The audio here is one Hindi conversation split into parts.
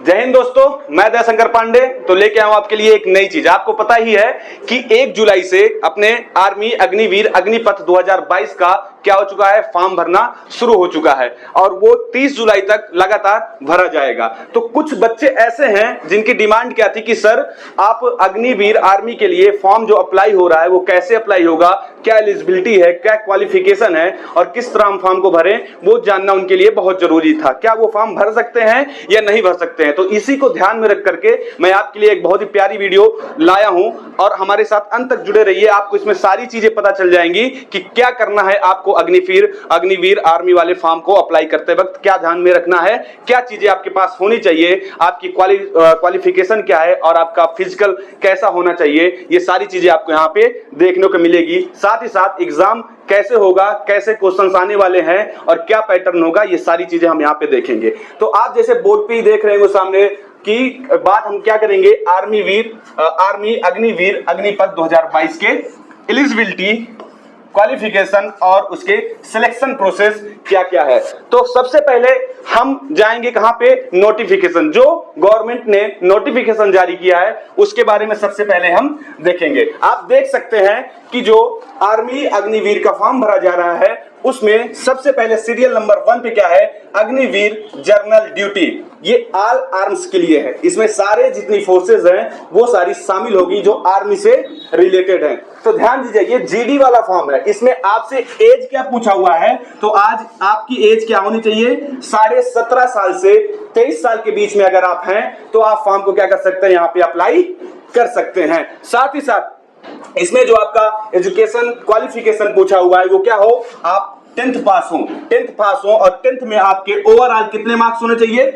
जय हिंद दोस्तों, मैं दयाशंकर पांडे तो लेके आऊं आपके लिए एक नई चीज। आपको पता ही है कि 1 जुलाई से अपने आर्मी अग्निवीर अग्निपथ 2022 का क्या हो चुका है, फॉर्म भरना शुरू हो चुका है और वो 30 जुलाई तक लगातार भरा जाएगा। तो कुछ बच्चे ऐसे हैं जिनकी डिमांड क्या थी कि सर आप अग्निवीर आर्मी के लिए फॉर्म जो अप्लाई हो रहा है वो कैसे अप्लाई होगा, क्या एलिजिबिलिटी है, क्या क्वालिफिकेशन है और किस तरह हम फॉर्म को भरें, वो जानना उनके लिए बहुत जरूरी था। क्या वो फॉर्म भर सकते हैं या नहीं भर सकते हैं? तो इसी को ध्यान में रख करके मैं आपके लिए एक बहुत ही प्यारी वीडियो लाया हूं और हमारे साथ अंत तक जुड़े रहिए। आपको इसमें सारी चीजें पता चल जाएंगी कि क्या करना है आपको अग्निवीर आर्मी वाले फॉर्म को अप्लाई करते वक्त, क्या ध्यान में रखना है, क्या चीजें आपके पास होनी चाहिए, आपकी क्वालिफिकेशन क्या है और आपका फिजिकल कैसा होना चाहिए। ये सारी चीजें आपको यहाँ पे देखने को मिलेगी। साथ ही साथ एग्जाम कैसे होगा, कैसे क्वेश्चंस आने वाले हैं और क्या पैटर्न होगा, ये सारी चीजें हम यहाँ पे देखेंगे। तो आप जैसे बोर्ड पे ही देख रहे हो सामने की बात हम क्या करेंगे, आर्मी अग्निवीर अग्निपथ 2022 के एलिजिबिलिटी, क्वालिफिकेशन और उसके सिलेक्शन प्रोसेस क्या क्या है। तो सबसे पहले हम जाएंगे कहां पे, नोटिफिकेशन। जो गवर्नमेंट ने नोटिफिकेशन जारी किया है उसके बारे में सबसे पहले हम देखेंगे। आप देख सकते हैं कि जो आर्मी अग्निवीर का फॉर्म भरा जा रहा है उसमें सबसे पहले सीरियल नंबर 1 पे क्या है, अग्निवीर जर्नल ड्यूटी। ये ऑल आर्म्स के लिए है। इसमें सारे जितनी फोर्सेस हैं वो सारी शामिल होगी जो आर्मी से रिलेटेड हैं। तो ध्यान दीजिए, ये जीडी वाला फॉर्म है। इसमें आपसे एज क्या पूछा हुआ है, तो आज आपकी एज क्या होनी चाहिए, 17.5 साल से 23 साल के बीच में अगर आप हैं तो आप फॉर्म को क्या कर सकते हैं, यहाँ पे अप्लाई कर सकते हैं। साथ ही साथ इसमें जो आपका एजुकेशन क्वालिफिकेशन पूछा हुआ है वो क्या हो, आप 10th पास हो और 10th में आपके ओवरऑल कितने मार्क्स होने चाहिए,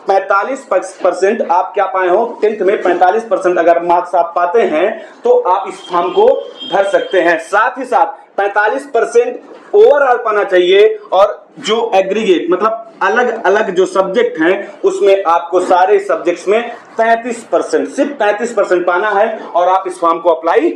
45% आप क्या पाए हो 10th में 45% अगर मार्क्स आप पाते हैं तो आप इस फॉर्म को भर सकते हैं। साथ ही साथ 45% ओवरऑल पाना चाहिए और जो एग्रीगेट मतलब अलग अलग जो सब्जेक्ट हैं उसमें आपको सारे सब्जेक्ट्स में 33%, सिर्फ 33% पाना है और आप इस फॉर्म को अप्लाई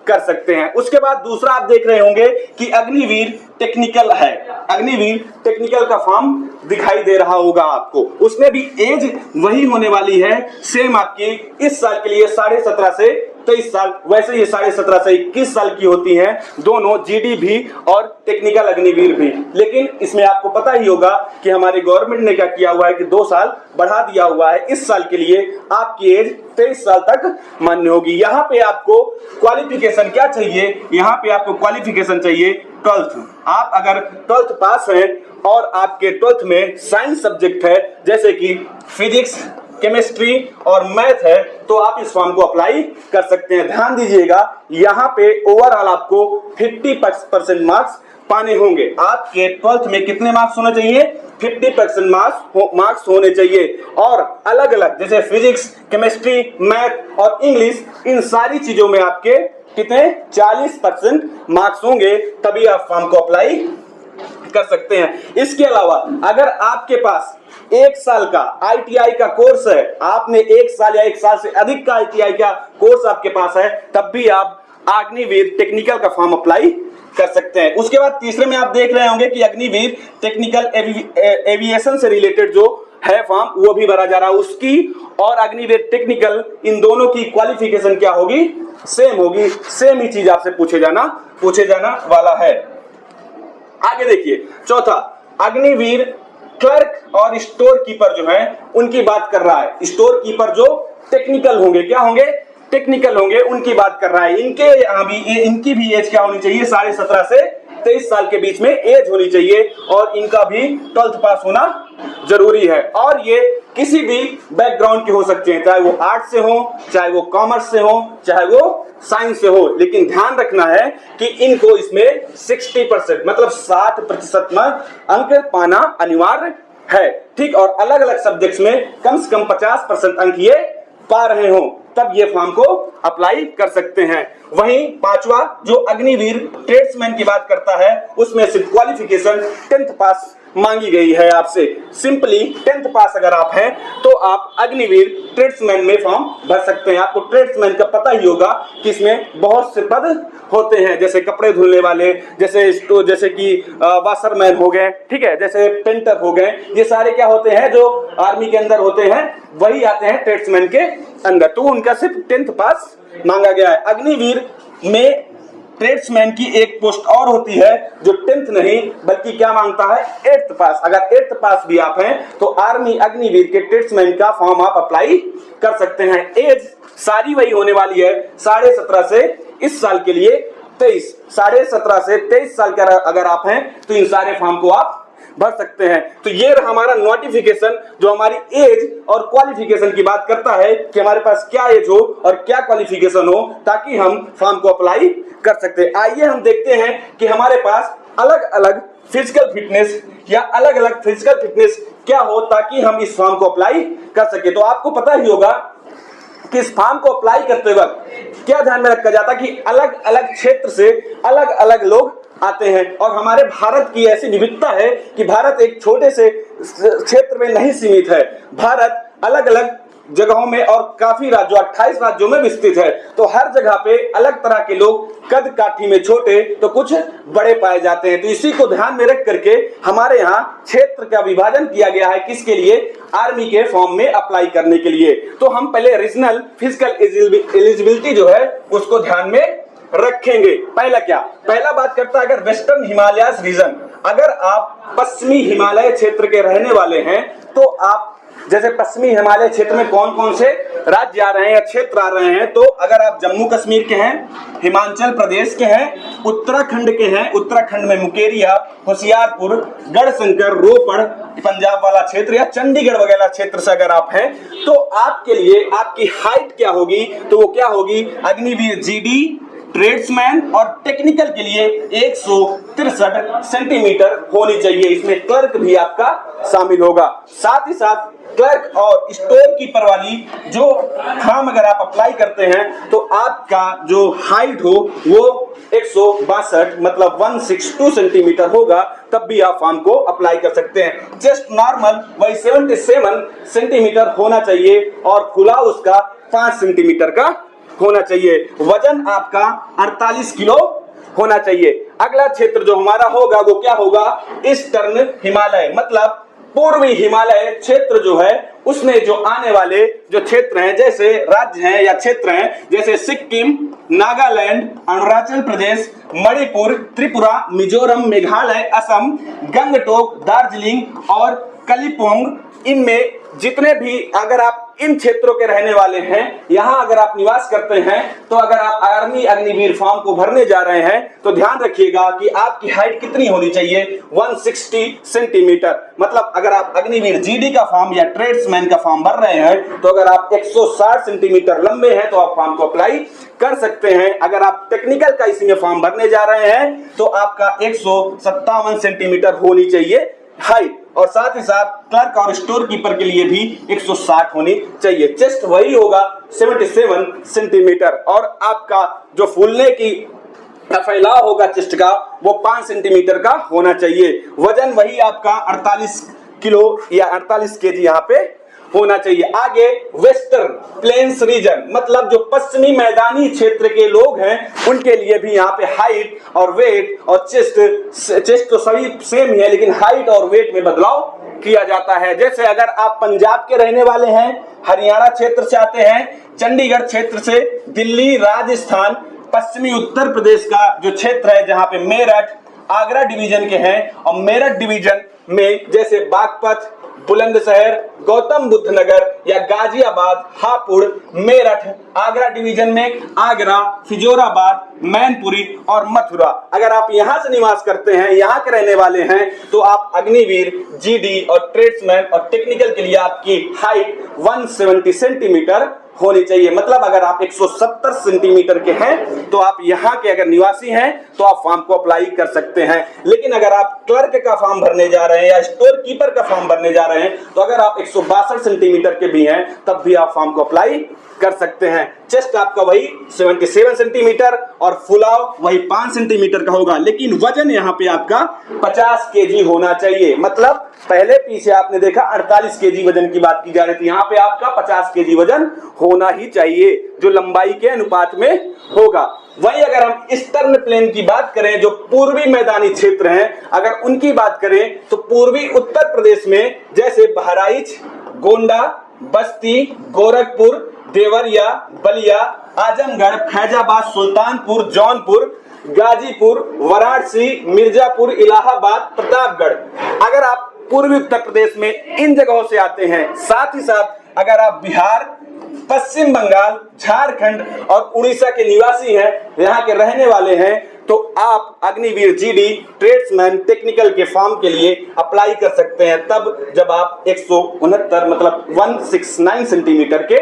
कर सकते हैं। उसके बाद दूसरा आप देख रहे होंगे कि अग्निवीर टेक्निकल है। अग्निवीर टेक्निकल का फॉर्म दिखाई दे रहा होगा आपको। उसमें भी एज वही होने वाली है, सेम आपकी इस साल के लिए 17.5 से 23 साल, वैसे ये 17.5 से 21 साल की होती हैं दोनों, जीडी भी और टेक्निकल अग्निवीर भी। लेकिन इसमें आपको पता ही होगा कि हमारी गवर्नमेंट ने क्या किया हुआ है कि 2 साल बढ़ा दिया हुआ है। इस साल के लिए आपकी एज 23 साल तक मान्य होगी। यहाँ पे आपको क्वालिफिकेशन क्या चाहिए, यहाँ पे आपको क्वालिफिकेशन चाहिए 12th। आप अगर 12th पास हैं और आपके 12th में साइंस सब्जेक्ट है जैसे कि फिजिक्स, केमिस्ट्री और मैथ है तो आप इस फॉर्म को अप्लाई कर सकते हैं। ध्यान दीजिएगा, यहाँ पे ओवरऑल आपको 50% मार्क्स पाने होंगे। आपके 12th में कितने मार्क्स होने चाहिए, 50% मार्क्स होने चाहिए। और अलग अलग जैसे फिजिक्स, केमिस्ट्री, मैथ और इंग्लिश, इन सारी चीजों में आपके कितने 40% मार्क्स होंगे, तभी आप फॉर्म को अप्लाई कर सकते हैं। इसके अलावा अगर आपके पास 1 साल का आईटीआई का कोर्स है, आपने 1 साल या 1 साल से अधिक का आईटीआई का कोर्स आपके पास है, तब भी आप अग्निवीर टेक्निकल का फॉर्म अप्लाई कर सकते हैं। उसके बाद तीसरे में आप देख रहे होंगे कि अग्निवीर टेक्निकल एविएशन से रिलेटेड जो है फॉर्म वो भी भरा जा रहा है। उसकी और अग्निवीर टेक्निकल इन दोनों की क्वालिफिकेशन क्या होगी, सेम होगी। सेम ही चीज आपसे पूछे जाना वाला है। आगे देखिए, चौथा अग्निवीर क्लर्क और स्टोर कीपर जो है उनकी बात कर रहा है। स्टोर कीपर जो टेक्निकल होंगे, क्या होंगे, टेक्निकल होंगे, उनकी बात कर रहा है। इनकी भी एज क्या होनी चाहिए, 17.5 से 23 साल के बीच में एज होनी चाहिए और इनका भी 12th पास होना जरूरी है। और ये किसी भी बैकग्राउंड के हो सकते हैं, चाहे वो आर्ट्स से हो, चाहे वो कॉमर्स से हो, चाहे वो साइंस से हो। लेकिन ध्यान रखना है कि इनको इसमें 60% मतलब 60% में अंक पाना अनिवार्य है, ठीक। और अलग अलग सब्जेक्ट्स में कम से कम 50% अंक ये पा रहे हो तब ये फॉर्म को अप्लाई कर सकते हैं। वहीं पांचवा जो अग्निवीर ट्रेड्समैन की बात करता है, उसमें सिर्फ क्वालिफिकेशन 10th पास मांगी गई है आपसे। सिंपली 10th पास अगर आप हैं तो आप अग्निवीर ट्रेड्समैन में फॉर्म भर सकते हैं। आपको ट्रेड्समैन का पता ही होगा कि इसमें बहुत से पद होते हैं, जैसे कपड़े धुलने वाले, जैसे कि वाशरमैन हो गए, ठीक है, जैसे पेंटर हो गए। ये सारे क्या होते हैं जो आर्मी के अंदर होते हैं, वही आते हैं ट्रेड्समैन के अंदर। तो उनका सिर्फ 10th पास मांगा गया है। अग्निवीर में ट्रेड्समैन की एक पोस्ट और होती है जो 10th नहीं बल्कि क्या मांगता है, 8th पास। अगर 8th पास भी आप हैं तो आर्मी अग्निवीर के ट्रेड्समैन का फॉर्म आप अप्लाई कर सकते हैं। एज सारी वही होने वाली है 17.5 से इस साल के लिए 23, 17.5 से 23 साल का अगर आप हैं तो इन सारे फॉर्म को आप भर सकते हैं। तो ये हमारा नोटिफिकेशन जो हमारी एज और क्वालिफिकेशन की बात करता है कि हमारे पास क्या एज हो और क्या क्वालिफिकेशन हो ताकि हम फॉर्म को अप्लाई कर सकते हैं। आइए हम देखते हैं कि हमारे पास अलग अलग फिजिकल फिटनेस या अलग अलग फिजिकल फिटनेस क्या हो ताकि हम इस फॉर्म को अप्लाई कर सके। तो आपको पता ही होगा कि इस फॉर्म को अप्लाई करते वक्त क्या ध्यान में रखा जाता है कि अलग अलग क्षेत्र से अलग अलग लोग आते हैं। और हमारे भारत की ऐसी विविधता है कि भारत एक छोटे से क्षेत्र में नहीं सीमित है। भारत अलग अलग जगहों में और काफी राज्यों 28 राज्यों में विस्तृत है। तो हर जगह पे अलग तरह के लोग, कद काठी में छोटे तो कुछ बड़े पाए जाते हैं। तो इसी को ध्यान में रख करके हमारे यहाँ क्षेत्र का विभाजन किया गया है, किसके लिए, आर्मी के फॉर्म में अप्लाई करने के लिए। तो हम पहले रीजनल फिजिकल एलिजिबिलिटी जो है उसको ध्यान में रखेंगे। पहला बात करता है अगर वेस्टर्न हिमालयस रीजन, अगर आप पश्चिमी हिमालय क्षेत्र के रहने वाले हैं तो आप जैसे पश्चिमी हिमालय क्षेत्र में कौन कौन से राज्य आ रहे हैं या क्षेत्र आ रहे हैं, तो अगर आप जम्मू कश्मीर के हैं, हिमाचल प्रदेश के हैं, उत्तराखंड के हैं, उत्तराखंड में मुकेरिया, होशियारपुर, गढ़शंकर, रोपड़, पंजाब वाला क्षेत्र या चंडीगढ़ वगैरह क्षेत्र से अगर आप हैं तो आपके लिए आपकी हाइट क्या होगी, तो वो क्या होगी, अग्निवीर जीडी ट्रेड्समैन और टेक्निकल के लिए 163 सेंटीमीटर होनी चाहिए। इसमें क्लर्क भी आपका शामिल होगा। साथ ही साथ क्लर्क और स्टोर कीपर वाली जो फॉर्म अगर आप अप्लाई करते हैं तो आपका जो हाइट हो वो 162 मतलब 162 सेंटीमीटर होगा, तब भी आप फॉर्म को अप्लाई कर सकते हैं। चेस्ट नॉर्मल वही 77 सेंटीमीटर होना चाहिए और खुला उसका 5 सेंटीमीटर का होना चाहिए। वजन आपका 48 किलो होना चाहिए। अगला क्षेत्र जो हमारा होगा वो क्या होगा, ईस्टर्न हिमालय मतलब पूर्वी हिमालय क्षेत्र जो है उसमें जो आने वाले जो क्षेत्र हैं, जैसे राज्य हैं या क्षेत्र हैं, जैसे सिक्किम, नागालैंड, अरुणाचल प्रदेश, मणिपुर, त्रिपुरा, मिजोरम, मेघालय, असम, गंगटोक, दार्जिलिंग और कालिम्पोंग, इनमें जितने भी अगर आप इन क्षेत्रों के रहने वाले हैं, यहां अगर आप निवास करते हैं तो अगर आप आर्मी अग्निवीर फॉर्म को भरने जा रहे हैं तो ध्यान रखिएगा कि आपकी हाइट कितनी होनी चाहिए, 160 सेंटीमीटर। मतलब अगर आप अग्निवीर जीडी का फॉर्म या ट्रेड्समैन का फॉर्म भर रहे हैं तो अगर आप 160 सेंटीमीटर लंबे हैं तो आप फॉर्म को अप्लाई कर सकते हैं। अगर आप टेक्निकल का इसी में फॉर्म भरने जा रहे हैं तो आपका 157 सेंटीमीटर होनी चाहिए हाइट, और साथ ही साथ क्लर्क और स्टोर कीपर के लिए भी 160 होनी चाहिए। चेस्ट वही होगा 77 सेंटीमीटर और आपका जो फूलने की फैलाव होगा चेस्ट का वो 5 सेंटीमीटर का होना चाहिए। वजन वही आपका 48 किलो या 48 केजी यहाँ पे होना चाहिए। आगे वेस्टर्न प्लेन्स रीजन मतलब जो पश्चिमी मैदानी क्षेत्र के लोग हैं उनके लिए भी यहाँ पे हाइट और वेट और चेस्ट तो सभी सेम ही है, लेकिन हाइट और वेट में बदलाव किया जाता है। जैसे अगर आप पंजाब के रहने वाले हैं, हरियाणा क्षेत्र से आते हैं, चंडीगढ़ क्षेत्र से, दिल्ली, राजस्थान, पश्चिमी उत्तर प्रदेश का जो क्षेत्र है जहाँ पे मेरठ, आगरा डिवीजन के हैं, और मेरठ डिवीजन में जैसे बागपत, बुलंदशहर, गौतम बुद्ध नगर या गाजियाबाद, हापुड़, मेरठ, आगरा डिवीजन में आगरा, फिजोराबाद, मैनपुरी और मथुरा, अगर आप यहां से निवास करते हैं, यहां के रहने वाले हैं तो आप अग्निवीर, जीडी और ट्रेड्समैन और टेक्निकल के लिए आपकी हाइट 170 सेंटीमीटर होनी चाहिए। मतलब अगर आप 170 सेंटीमीटर के हैं तो आप यहाँ के अगर निवासी हैं तो आप फॉर्म को अप्लाई कर सकते हैं। लेकिन अगर आप क्लर्क का फॉर्म भरने जा रहे हैं या स्टोर कीपर का फॉर्म भरने जा रहे हैं तो अगर आप 162 सेंटीमीटर के भी हैं तब भी आप फॉर्म को अप्लाई कर सकते हैं। चेस्ट आपका वही 77 सेंटीमीटर और फुलाव वही 5 सेंटीमीटर का होगा, लेकिन वजन यहाँ पे आपका 50 केजी होना चाहिए। मतलब पहले पीछे आपने देखा 48 केजी वजन की बात की जा रही थी, यहाँ पे आपका 50 केजी वजन होना ही चाहिए जो लंबाई के अनुपात में होगा। वहीं अगर हम ईस्टर्न प्लेन की बात करें, जो पूर्वी मैदानी क्षेत्र हैं, अगर उनकी बात करें तो पूर्वी उत्तर प्रदेश में जैसे बहराइच, गोंडा, बस्ती, गोरखपुर, देवरिया, बलिया, आजमगढ़, फैजाबाद, सुल्तानपुर, जौनपुर, गाजीपुर, वाराणसी, मिर्जापुर, इलाहाबाद, प्रतापगढ़, अगर आप पूर्वी उत्तर प्रदेश में इन जगहों से आते हैं, साथ ही साथ अगर आप बिहार, पश्चिम बंगाल, झारखंड और उड़ीसा के निवासी हैं, यहाँ के रहने वाले हैं, तो आप अग्निवीर जीडी ट्रेड्समैन टेक्निकल के फॉर्म के लिए अप्लाई कर सकते हैं तब जब आप 169 मतलब 169 सेंटीमीटर के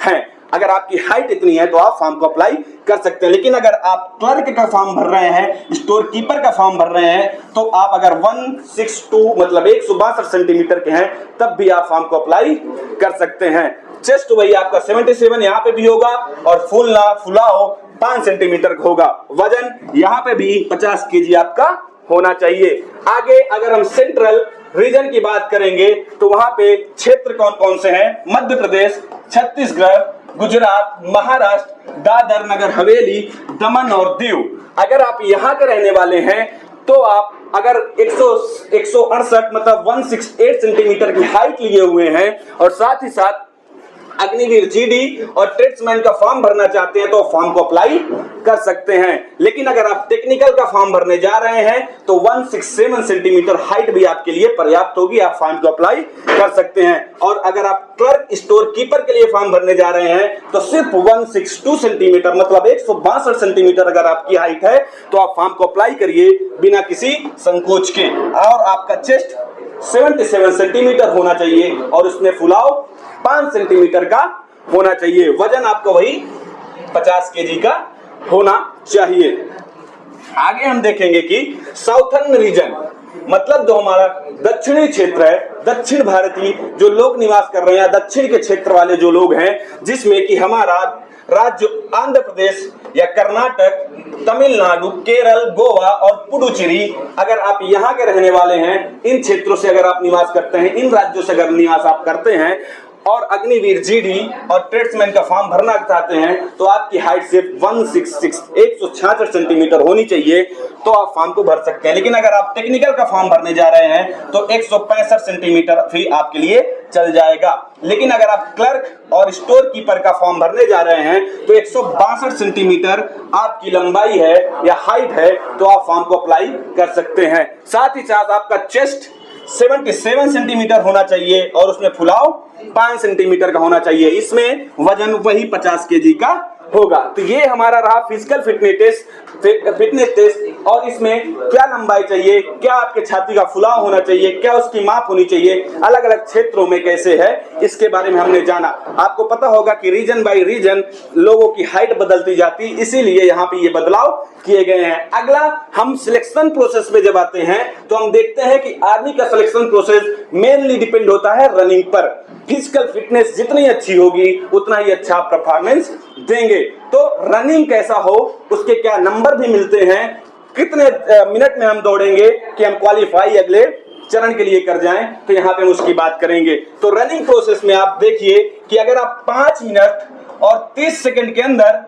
हैं। अगर आपकी हाइट इतनी है तो आप फॉर्म को अप्लाई कर सकते हैं। लेकिन अगर आप क्लर्क का फॉर्म भर रहे हैं, स्टोर कीपर का फॉर्म भर रहे हैं, तो आप अगर 162 मतलब 162 सेंटीमीटर के हैं तब भी आप फॉर्म को अप्लाई कर सकते हैं। चेस्ट वही आपका 77 यहाँ पे भी होगा और फुलाव 5 सेंटीमीटर होगा। वजन यहाँ पे भी 50 केजी आपका होना चाहिए। आगे अगर हम सेंट्रल रीजन की बात करेंगे तो वहां पे क्षेत्र कौन कौन से हैं? मध्य प्रदेश, छत्तीसगढ़, गुजरात, महाराष्ट्र, दादर नगर हवेली, दमन और दीव। अगर आप यहाँ के रहने वाले हैं तो आप अगर 168 मतलब 168 सेंटीमीटर की हाइट लिए हुए हैं और साथ ही साथ अग्निवीर जीडी और ट्रेड्समैन का फॉर्म भरना चाहते हैं तो फॉर्म को अप्लाई कर सकते हैं। लेकिन अगर आप टेक्निकल का फॉर्म भरने जा रहे हैं तो 167 सेंटीमीटर हाइट भी आपके लिए पर्याप्त होगी, आप फॉर्म को अप्लाई कर सकते हैं। और अगर आप क्लर्क स्टोर कीपर के लिए फॉर्म भरने जा रहे हैं तो सिर्फ 162 सेंटीमीटर मतलब 162 सेंटीमीटर अगर आपकी हाइट है तो आप फॉर्म को अप्लाई करिए बिना किसी संकोच के। और आपका चेस्ट 77 सेंटीमीटर होना चाहिए और उसमें फुलाव 5 सेंटीमीटर का होना चाहिए। वजन आपका वही 50 केजी का होना चाहिए। आगे हम देखेंगे कि साउथर्न रीजन मतलब जो हमारा दक्षिणी क्षेत्र है, दक्षिण भारतीय जो लोग निवास कर रहे हैं, दक्षिण के क्षेत्र वाले जो लोग हैं, जिसमें कि हमारा राज्य आंध्र प्रदेश या कर्नाटक, तमिलनाडु, केरल, गोवा और पुडुचेरी, अगर आप यहाँ के रहने वाले हैं, इन क्षेत्रों से अगर आप निवास करते हैं, इन राज्यों से अगर निवास आप करते हैं और अग्निवीर जीडी और ट्रेड्समैन का फॉर्म भरना चाहते हैं तो आपकी हाइट सिर्फ 166 सेंटीमीटर होनी चाहिए तो आप फॉर्म को भर सकते हैं। लेकिन अगर आप टेक्निकल का फॉर्म भरने जा रहे हैं तो 165 सेंटीमीटर भी आपके लिए चल जाएगा। लेकिन अगर आप क्लर्क और स्टोर कीपर का फॉर्म भरने जा रहे हैं तो 162 सेंटीमीटर आपकी लंबाई है या हाइट है तो आप फॉर्म को अप्लाई कर सकते हैं। साथ ही साथ आपका चेस्ट 77 सेंटीमीटर होना चाहिए और उसमें फुलाव 5 सेंटीमीटर का होना चाहिए। इसमें वजन वही 50 केजी का होगा। तो ये हमारा रहा फिजिकल फिटनेस टेस्ट और इसमें क्या लंबाई चाहिए, क्या आपके छाती का फुलाव होना चाहिए, क्या उसकी माप होनी चाहिए, अलग अलग क्षेत्रों में कैसे है, इसके बारे में हमने जाना। आपको पता होगा कि रीजन बाय रीजन लोगों की हाइट बदलती जाती, इसीलिए यहाँ पे ये बदलाव किए गए हैं। अगला हम सिलेक्शन प्रोसेस में जब आते हैं तो हम देखते हैं कि आर्मी का सिलेक्शन प्रोसेस मेनली डिपेंड होता है रनिंग पर। फिजिकल फिटनेस जितनी अच्छी होगी उतना ही अच्छा परफॉर्मेंस देंगे। तो रनिंग कैसा हो, उसके क्या नंबर भी मिलते हैं, कितने मिनट में हम दौड़ेंगे कि हम क्वालिफाई अगले चरण के लिए कर जाएं, तो यहाँ पे हम उसकी बात करेंगे। तो रनिंग प्रोसेस में आप देखिए कि अगर आप 5 मिनट और 30 सेकंड के अंदर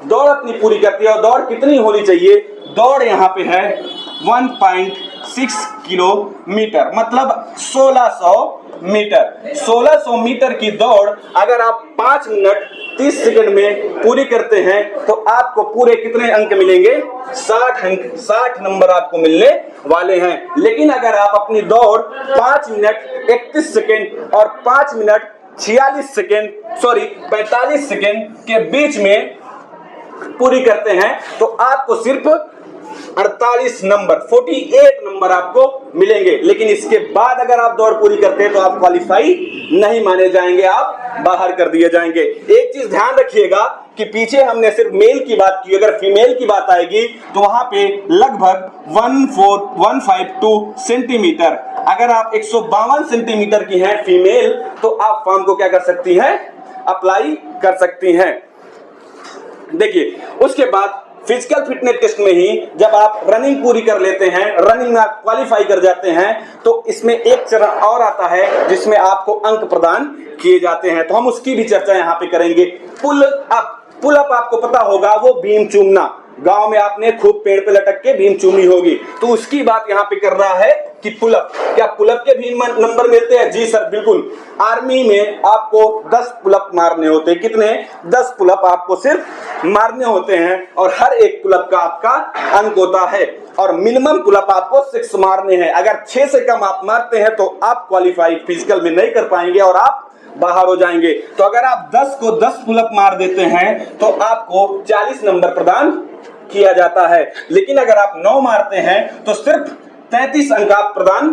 दौड़ अपनी पूरी करती है और दौड़ कितनी होनी चाहिए, दौड़ यहाँ पे है 1.6 किलोमीटर मतलब 1600 मीटर। 1600 मीटर की दौड़ अगर आप 5 मिनट 30 सेकंड में पूरी करते हैं तो आपको पूरे कितने अंक मिलेंगे? 60 अंक, 60 नंबर आपको मिलने वाले हैं। लेकिन अगर आप अपनी दौड़ 5 मिनट 31 सेकंड और 5 मिनट 45 सेकंड के बीच में पूरी करते हैं तो आपको सिर्फ 48 नंबर 48 नंबर आपको मिलेंगे। लेकिन इसके बाद अगर आप दौड़ पूरी करते हैं तो आप क्वालिफाई नहीं माने जाएंगे, आप बाहर कर दिए जाएंगे। एक चीज ध्यान रखिएगा कि पीछे हमने सिर्फ मेल की बात की, अगर फीमेल की बात आएगी तो वहां पे लगभग 14152 सेंटीमीटर। अगर आप 152 सेंटीमीटर की हैं फीमेल तो आप फॉर्म को क्या कर सकती हैं, अप्लाई कर सकती हैं। देखिए उसके बाद फिजिकल फिटनेस टेस्ट में ही जब आप रनिंग पूरी कर लेते हैं, रनिंग में आप क्वालिफाई कर जाते हैं, तो इसमें एक चरण और आता है जिसमें आपको अंक प्रदान किए जाते हैं। तो हम उसकी भी चर्चा यहाँ पे करेंगे। पुल अप, पुल अप आपको पता होगा वो बीम चूमना, गांव में आपने खूब पेड़ पे लटक के बीम चूमी होगी, तो उसकी बात यहाँ पे कर रहा है कि पुलअप। क्या पुलअप के भी नंबर मिलते हैं? जी सर बिल्कुल। आर्मी में आपको 10 पुलअप मारने होते हैं। कितने? 10 पुलअप आपको सिर्फ मारने होते हैं और हर एक पुलअप का आपका अंक होता है और मिनिमम पुलअप आपको 6 मारने हैं। अगर 6 से कम आप मारते हैं तो आप क्वालिफाई फिजिकल में नहीं कर पाएंगे और आप बाहर हो जाएंगे। तो अगर आप 10 को 10 पुलअप मार देते हैं तो आपको 40 नंबर प्रदान किया जाता है। लेकिन अगर आप 9 मारते हैं तो सिर्फ 33 अंक आप प्रदान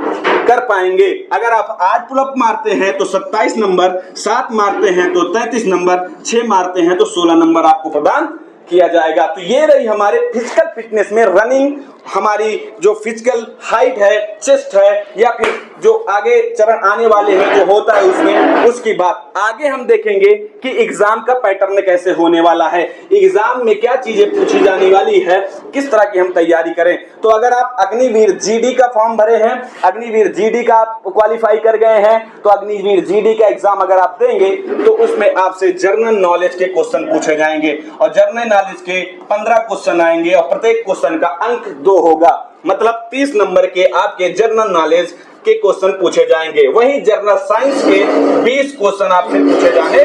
कर पाएंगे। अगर आप 8 पुलअप मारते हैं तो 27 नंबर, 7 मारते हैं तो 33 नंबर, 6 मारते हैं तो 16 नंबर आपको प्रदान किया जाएगा। तो ये रही हमारे फिजिकल फिटनेस में रनिंग, हमारी जो फिजिकल हाइट है, चेस्ट है, या फिर जो आगे चरण आने वाले हैं जो होता है उसमें, उसकी बात आगे हम देखेंगे कि एग्जाम का पैटर्न कैसे होने वाला है, एग्जाम में क्या चीजें पूछी जाने वाली है, किस तरह की हम तैयारी करें। तो अगर आप अग्निवीर जीडी का फॉर्म भरे हैं, अग्निवीर जीडी का आप क्वालिफाई कर गए हैं, तो अग्निवीर जीडी का एग्जाम अगर आप देंगे तो उसमें आपसे जनरल नॉलेज के क्वेश्चन पूछे जाएंगे और जनरल नॉलेज के 15 क्वेश्चन आएंगे और प्रत्येक क्वेश्चन का अंक 2 होगा। मतलब 30 नंबर के आपके जनरल नॉलेज के क्वेश्चन पूछे जाएंगे। वही जनरल साइंस के 20 क्वेश्चन आपसे पूछे जाने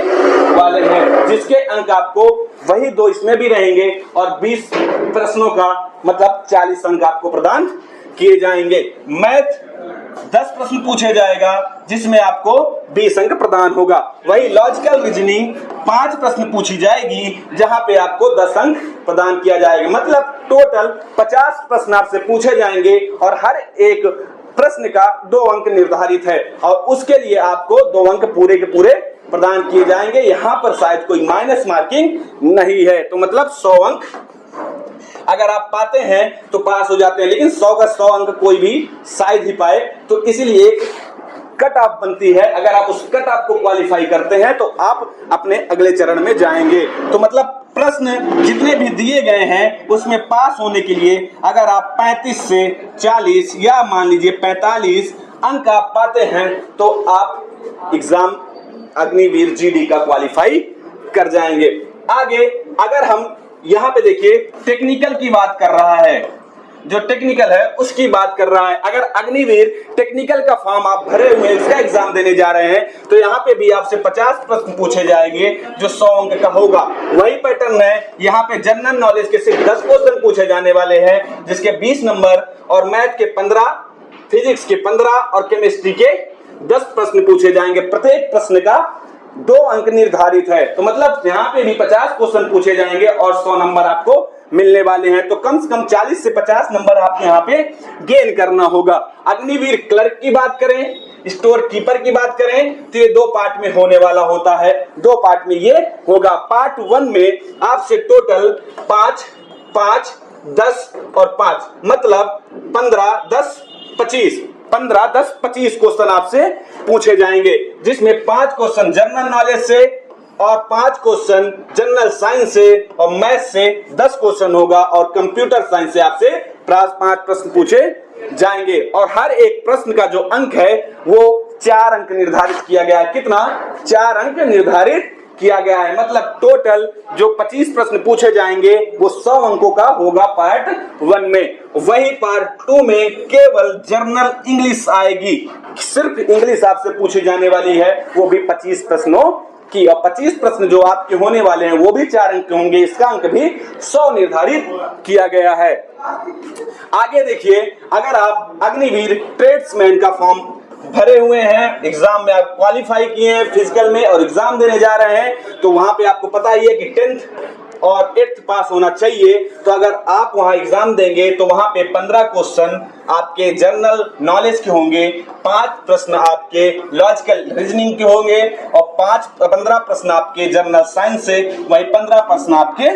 वाले हैं, जिसके अंक आपको वही 2 इसमें भी रहेंगे और 20 प्रश्नों का मतलब 40 अंक आपको प्रदान किए जाएंगे। मैथ 10 प्रश्न पूछे जाएगा जिसमें आपको 20 अंक प्रदान होगा। वही लॉजिकल रीजनिंग 5 प्रश्न पूछी जाएगी जहां पे आपको 10 अंक प्रदान किया जाएगा। मतलब टोटल 50 प्रश्न आपसे पूछे जाएंगे और हर एक प्रश्न का 2 अंक निर्धारित है और उसके लिए आपको 2 अंक पूरे के पूरे प्रदान किए जाएंगे। यहाँ पर शायद कोई माइनस मार्किंग नहीं है, तो मतलब 100 अंक अगर आप पाते हैं तो पास हो जाते हैं, लेकिन 100 का 100 अंक कोई भी शायद ही पाए। तो इसीलिए कट ऑफ बनती है, अगर आप उस कट ऑफ को क्वालिफाई करते हैं तो आप अपने अगले चरण में जाएंगे। तो मतलब प्रश्न जितने भी दिए गए हैं उसमें पास होने के लिए अगर आप 35 से 40 या मान लीजिए 45 अंक आप पाते हैं तो आप एग्जाम अग्निवीर जीडी का क्वालिफाई कर जाएंगे। आगे अगर हम यहाँ पे देखिए टेक्निकल की बात कर रहा है, जो टेक्निकल है उसकी बात कर रहा है। अगर अग्निवीर टेक्निकल का फॉर्म आप भरे हुए इसका एग्जाम देने जा रहे हैं तो यहाँ पे भी आपसे 50 प्रश्न पूछे जाएंगे जो 100 अंक का होगा। वही पैटर्न है, यहाँ पे जनरल नॉलेज के सिर्फ 10 क्वेश्चन पूछे जाने वाले हैं जिसके 20 नंबर और मैथ के 15, फिजिक्स के 15 और केमिस्ट्री के 10 प्रश्न पूछे जाएंगे। प्रत्येक प्रश्न का 2 अंक निर्धारित है। तो मतलब यहाँ पे भी 50 क्वेश्चन पूछे जाएंगे और 100 नंबर आपको मिलने वाले हैं। तो कम से कम 40 से 50 नंबर आपको यहाँ पे गेन करना होगा। अग्निवीर क्लर्क की बात करें, स्टोर कीपर की बात करें तो ये 2 पार्ट में होने वाला होता है। 2 पार्ट में ये होगा। पार्ट 1 में आपसे टोटल 5, 5, 10 और 5 मतलब 15, 10, 25 15, 10, 25 क्वेश्चन आपसे पूछे जाएंगे, जिसमें 5 क्वेश्चन जनरल नॉलेज से और 5 क्वेश्चन जनरल साइंस से और मैथ से 10 क्वेश्चन होगा और कंप्यूटर साइंस से आपसे 5 प्रश्न पूछे जाएंगे और हर एक प्रश्न का जो अंक है वो 4 अंक निर्धारित किया गया है। कितना? 4 अंक निर्धारित किया गया है। मतलब टोटल जो 25 प्रश्न पूछे जाएंगे वो 100 अंकों का होगा पार्ट 1 में। वही पार्ट 2 में केवल जनरल इंग्लिश आएगी, सिर्फ इंग्लिश आपसे पूछी जाने वाली है, वो भी 25 प्रश्नों की। और 25 प्रश्न जो आपके होने वाले हैं वो भी 4 अंक होंगे, इसका अंक भी 100 निर्धारित किया गया है। आगे देखिए, अगर आप अग्निवीर ट्रेड्समैन का फॉर्म भरे हुए हैं, एग्जाम में आप क्वालिफाई किए हैं फिजिकल में और एग्जाम देने जा रहे हैं, तो वहां पे आपको पता ही है कि 10th और 8th पास होना चाहिए। तो अगर आप वहां एग्जाम देंगे तो वहां पे 15 क्वेश्चन आपके जनरल नॉलेज के होंगे, 5 प्रश्न आपके लॉजिकल रीजनिंग के होंगे और 15 प्रश्न आपके जनरल साइंस से, वही 15 प्रश्न आपके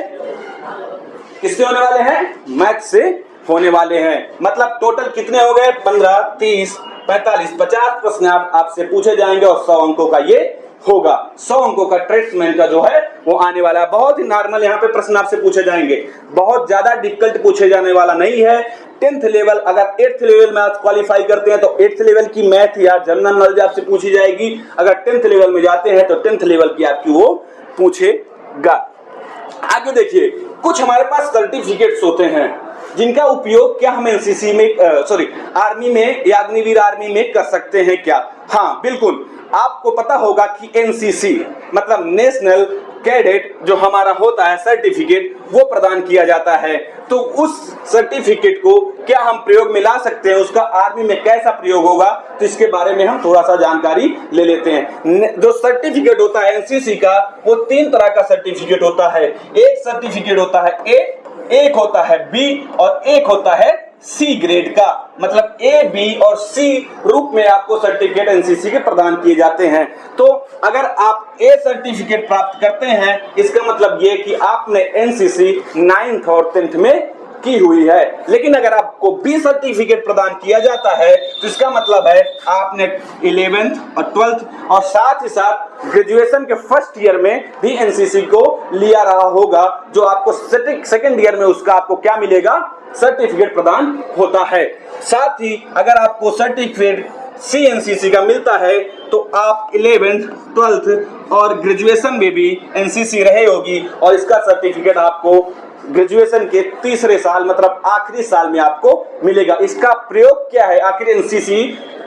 किससे होने वाले हैं, मैथ से होने वाले हैं। मतलब टोटल कितने हो गए, 15, 30, 45, 50 प्रश्न आपसे पूछे जाएंगे और 100 अंकों का ये होगा। 100 अंकों का ट्रेड्समैन का जो है वो आने वाला है। बहुत ही नॉर्मल यहाँ पे प्रश्न आपसे पूछे जाएंगे, बहुत ज्यादा डिफिकल्ट पूछे जाने वाला नहीं है। 10th लेवल, अगर 8th लेवल में आप क्वालिफाई करते हैं तो 8th लेवल की मैथ या जनरल नॉलेज आपसे पूछी जाएगी। अगर 10th लेवल में जाते हैं तो 10th लेवल की आपकी वो पूछेगा। आगे देखिए, कुछ हमारे पास सर्टिफिकेट्स होते हैं जिनका उपयोग क्या हम एनसीसी में आर्मी में या अग्निवीर आर्मी में कर सकते हैं क्या? हाँ बिल्कुल, आपको पता होगा कि एनसीसी मतलब नेशनल कैडेट जो हमारा होता है सर्टिफिकेट, वो प्रदान किया जाता है। तो उस सर्टिफिकेट को क्या हम प्रयोग में ला सकते हैं, उसका आर्मी में कैसा प्रयोग होगा, तो इसके बारे में हम थोड़ा सा जानकारी ले लेते हैं। जो सर्टिफिकेट होता है एनसीसी का, वो 3 तरह का सर्टिफिकेट होता है। एक सर्टिफिकेट होता है ए, एक होता है बी और एक होता है सी ग्रेड का। मतलब ए, बी और सी रूप में आपको सर्टिफिकेट एनसीसी के प्रदान किए जाते हैं। तो अगर आप ए सर्टिफिकेट प्राप्त करते हैं, इसका मतलब ये कि आपने एनसीसी 9th और 10th में की हुई है। लेकिन अगर आपको बी सर्टिफिकेट प्रदान किया जाता है तो इसका मतलब है आपने 11th और 12th और साथ ही साथ ग्रेजुएशन के फर्स्ट ईयर में भी एनसीसी को लिया रहा होगा, जो आपको सेकंड ईयर में उसका आपको क्या मिलेगा, सर्टिफिकेट प्रदान होता है। साथ ही अगर आपको सर्टिफिकेट सी एनसीसी का मिलता है तो आप 11th, 12th और ग्रेजुएशन में भी एनसीसी रहे होगी और इसका सर्टिफिकेट आपको ग्रेजुएशन के तीसरे साल मतलब आखिरी साल में आपको मिलेगा। इसका प्रयोग क्या है, आखिर एनसीसी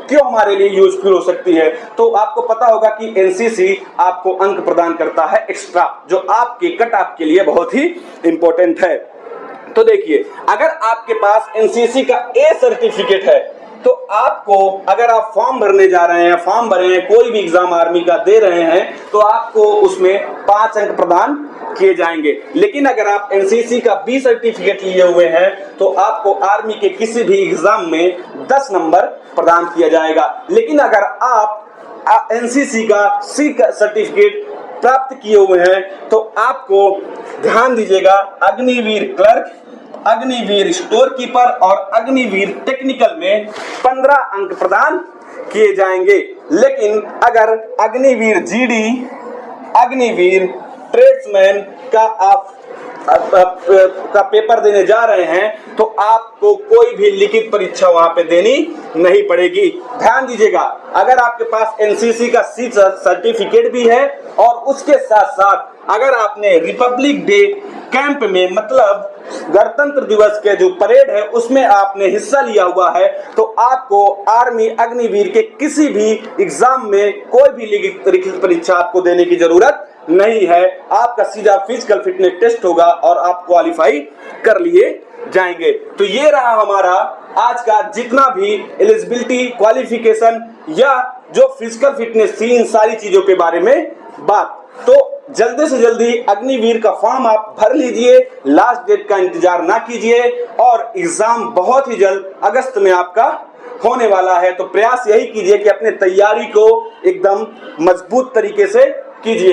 क्यों हमारे लिए यूजफुल हो सकती है? तो आपको पता होगा कि एनसीसी आपको अंक प्रदान करता है एक्स्ट्रा, जो आपके कट ऑफ के लिए बहुत ही इंपॉर्टेंट है। तो देखिए, अगर आपके पास एनसीसी का ए सर्टिफिकेट है तो आपको, अगर आप फॉर्म भरने जा रहे हैं, फॉर्म भरे हैं, कोई भी एग्जाम आर्मी का दे रहे हैं, तो आपको उसमें 5 अंक प्रदान किए जाएंगे। लेकिन अगर आप एनसीसी का बी सर्टिफिकेट लिए हुए हैं तो आपको आर्मी के किसी भी एग्जाम में 10 नंबर प्रदान किया जाएगा। लेकिन अगर आप एनसीसी का सी सर्टिफिकेट प्राप्त किए हुए हैं तो आपको, ध्यान दीजिएगा, Agniveer clerk, Agniveer store keeper और अग्निवीर टेक्निकल में 15 अंक प्रदान किए जाएंगे। लेकिन अगर अग्निवीर जीडी, अग्निवीर ट्रेड्समैन का आप का पेपर देने जा रहे हैं तो आपको कोई भी लिखित परीक्षा वहां पे देनी नहीं पड़ेगी। ध्यान दीजिएगा, अगर आपके पास एनसीसी का सी सर्टिफिकेट भी है और उसके साथ साथ अगर आपने रिपब्लिक डे कैंप में मतलब गणतंत्र दिवस के जो परेड है उसमें आपने हिस्सा लिया हुआ है, तो आपको आर्मी अग्निवीर के किसी भी एग्जाम में कोई भी लिखित परीक्षा आपको देने की जरूरत नहीं है। आपका सीधा फिजिकल फिटनेस टेस्ट होगा और आप क्वालिफाई कर लिए जाएंगे। तो ये रहा हमारा आज का जितना भी एलिजिबिलिटी, क्वालिफिकेशन या जो फिजिकल फिटनेस थी, इन सारी चीजों के बारे में बात। तो जल्दी से जल्दी अग्निवीर का फॉर्म आप भर लीजिए, लास्ट डेट का इंतजार ना कीजिए और एग्जाम बहुत ही जल्द अगस्त में आपका होने वाला है। तो प्रयास यही कीजिए कि अपने तैयारी को एकदम मजबूत तरीके से कीजिए।